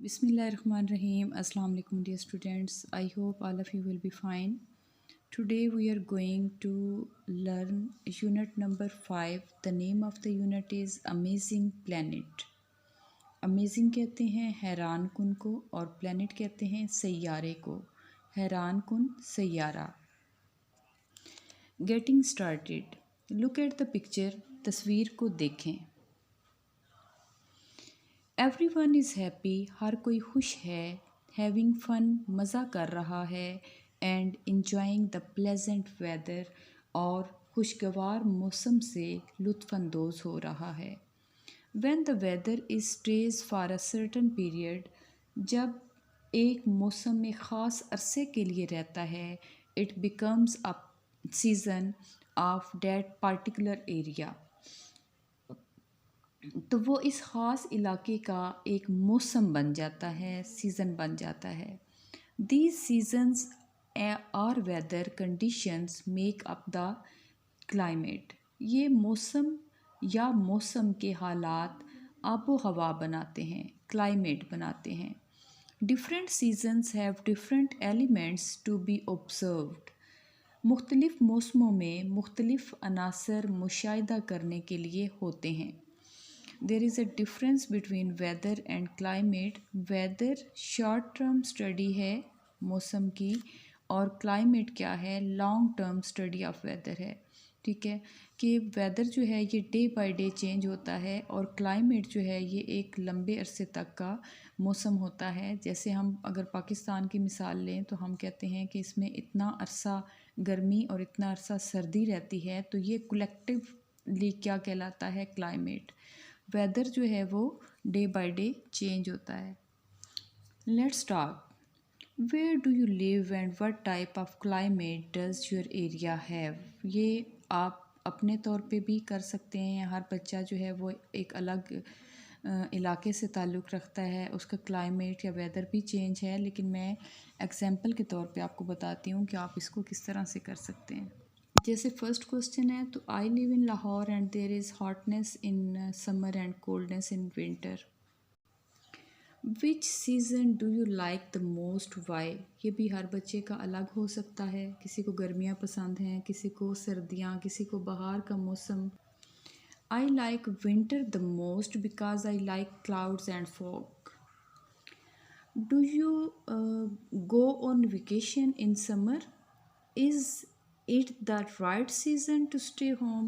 Bismillahirrahmanirrahim. Assalamu alaikum dear students. I hope all of you will be fine. Today we are going to learn unit number 5. The name of the unit is Amazing Planet. Amazing कहते हैं हैरान कुन को और planet कहते हैं सैयारे को. हैरान कुन Saiyaara. Getting started. Look at the picture. तस्वीर को देखें. एवरीवन इज़ हैप्पी, हर कोई खुश है. हैविंग फन, मज़ा कर रहा है. And enjoying the pleasant weather, और खुशगवार मौसम से लुत्फ़अंदोज़ हो रहा है. When the weather is stage for a certain period, जब एक मौसम में ख़ास अरसे के लिए रहता है, it becomes a season off that particular area, तो वो इस ख़ास इलाके का एक मौसम बन जाता है, सीज़न बन जाता है. These seasons are weather conditions make up the climate. ये मौसम या मौसम के हालात आबो हवा बनाते हैं, क्लाइमेट बनाते हैं. Different seasons have different elements to be observed. मुख्तलिफ़ मौसमों में मुख्तलिफ़ अनासर मुशाहिदा करने के लिए होते हैं. There is a difference between weather and climate. Weather short term study है मौसम की, और climate क्या है, long term study of weather है. ठीक है कि वेदर जो है ये डे बाय डे चेंज होता है, और क्लाइमेट जो है ये एक लंबे अरसे तक का मौसम होता है. जैसे हम अगर पाकिस्तान की मिसाल लें तो हम कहते हैं कि इसमें इतना अरसा गर्मी और इतना अरसा सर्दी रहती है, तो ये कलेक्टिवली क्या कहलाता है, क्लाइमेट. वेदर जो है वो डे बाय डे चेंज होता है. Let's talk. Where do you live and what type of climate does your area have. ये आप अपने तौर पे भी कर सकते हैं. हर बच्चा जो है वो एक अलग इलाके से ताल्लुक़ रखता है, उसका क्लाइमेट या वेदर भी चेंज है, लेकिन मैं एग्जांपल के तौर पे आपको बताती हूँ कि आप इसको किस तरह से कर सकते हैं. जैसे फर्स्ट क्वेश्चन है, तो I live in Lahore and there is hotness in summer and coldness in winter. Which season do you like the most, why. ये भी हर बच्चे का अलग हो सकता है. किसी को गर्मियाँ पसंद हैं, किसी को सर्दियाँ, किसी को बाहर का मौसम. I like winter the most because I like clouds and fog. Do you go on vacation in summer. Is it the right season to stay home?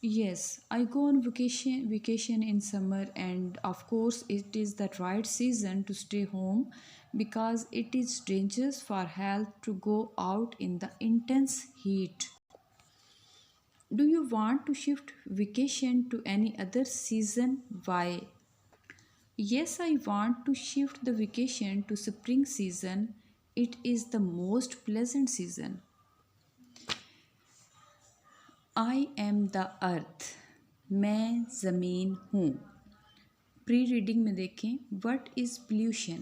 Yes, I go on vacation in summer, and of course it is the right season to stay home because it is dangerous for health to go out in the intense heat. Do you want to shift vacation to any other season? Why? Yes, I want to shift the vacation to spring season. It is the most pleasant season. I am the earth. मैं ज़मीन हूँ. Pre reading में देखें. What is pollution.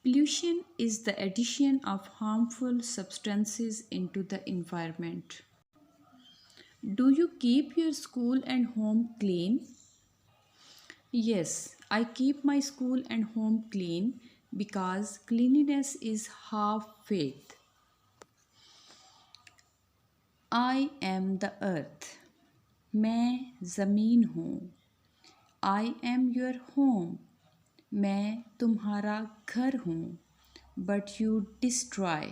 Pollution is the addition of harmful substances into the environment. Do you keep your school and home clean. Yes, I keep my school and home clean because cleanliness is half faith. I am the earth. मैं ज़मीन हूँ. I am your home. मैं तुम्हारा घर हूँ. But you destroy.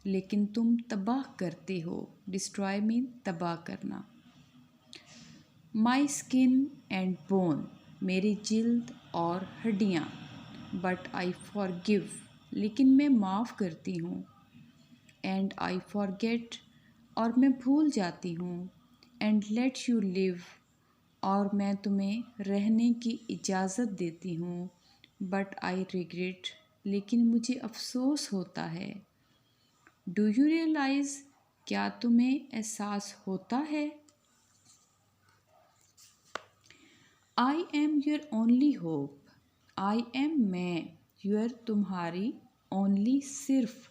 लेकिन तुम तबाह करते हो. डिस्ट्रॉय मीन तबाह करना. My skin and bone. मेरी जिल्द और हड्डियाँ. But I forgive. लेकिन मैं माफ़ करती हूँ. And I forget. और मैं भूल जाती हूँ. And let you live. और मैं तुम्हें रहने की इजाज़त देती हूँ. But I regret. लेकिन मुझे अफसोस होता है. Do you realise. क्या तुम्हें एहसास होता है. I am your only hope. I am मैं. योर तुम्हारी. ओनली सिर्फ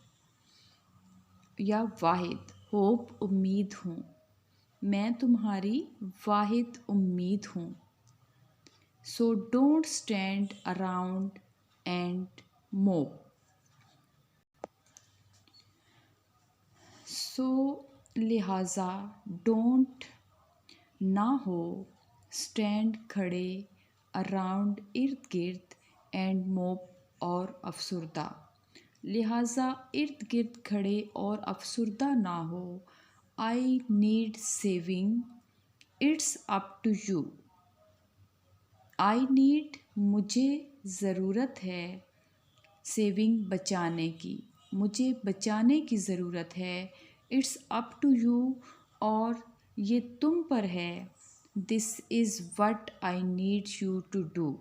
या वाहिद. होप उम्मीद हूँ. मैं तुम्हारी वाहिद उम्मीद हूँ. So don't stand around and mope. So लिहाजा don't ना हो, स्टैंड खड़े, अराउंड इर्द गिर्द, एंड मोप और अफसुर्दा। लिहाजा इर्द गिर्द खड़े और अफसुर्दा ना हो। I need saving, it's up to you. I need मुझे ज़रूरत है, सेविंग बचाने की, मुझे बचाने की ज़रूरत है। इट्स अप टू यू, और ये तुम पर है। This is what I need you to do.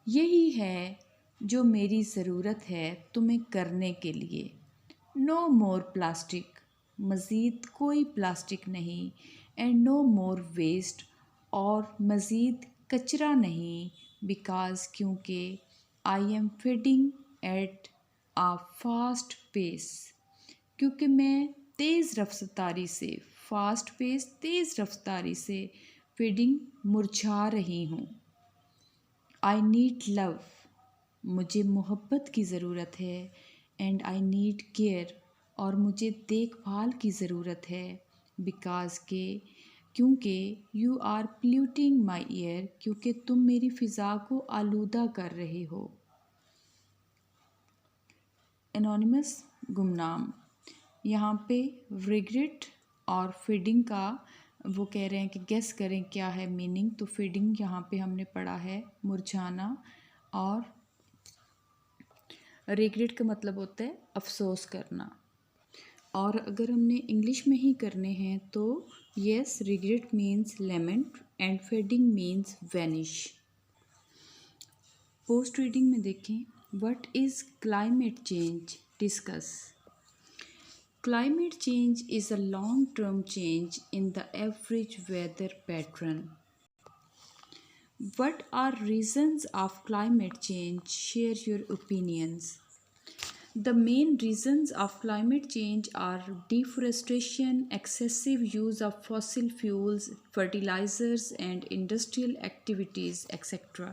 यही है जो मेरी ज़रूरत है तुम्हें करने के लिए। नो मोर प्लास्टिक, मज़ीद कोई प्लास्टिक नहीं। एंड नो मोर वेस्ट, और मज़ीद कचरा नहीं। बिकॉज़ क्योंकि I am feeding at a fast pace, क्योंकि मैं तेज़ रफ्तारी से, फास्ट पेस तेज़ रफ्तारी से, फीडिंग मुरझा रही हूँ। आई नीड लव, मुझे मोहब्बत की ज़रूरत है। एंड आई नीड केयर, और मुझे देखभाल की ज़रूरत है। बिकॉज़ के क्योंकि you are polluting my air, क्योंकि तुम मेरी फ़िज़ा को आलूदा कर रहे हो। एनोनिमस गुमनाम। यहाँ पे रिग्रेट और फीडिंग का वो कह रहे हैं कि गेस करें क्या है मीनिंग। तो फीडिंग यहाँ पे हमने पढ़ा है मुरझाना, और रिग्रेट का मतलब होता है अफसोस करना। और अगर हमने इंग्लिश में ही करने हैं तो yes, regret means lament and fading means vanish. Post reading में देखें, what is climate change, discuss. Climate change is a long-term change in the average weather pattern. What are reasons of climate change? Share your opinions. The main reasons of climate change are deforestation, excessive use of fossil fuels, fertilizers, and industrial activities, etc.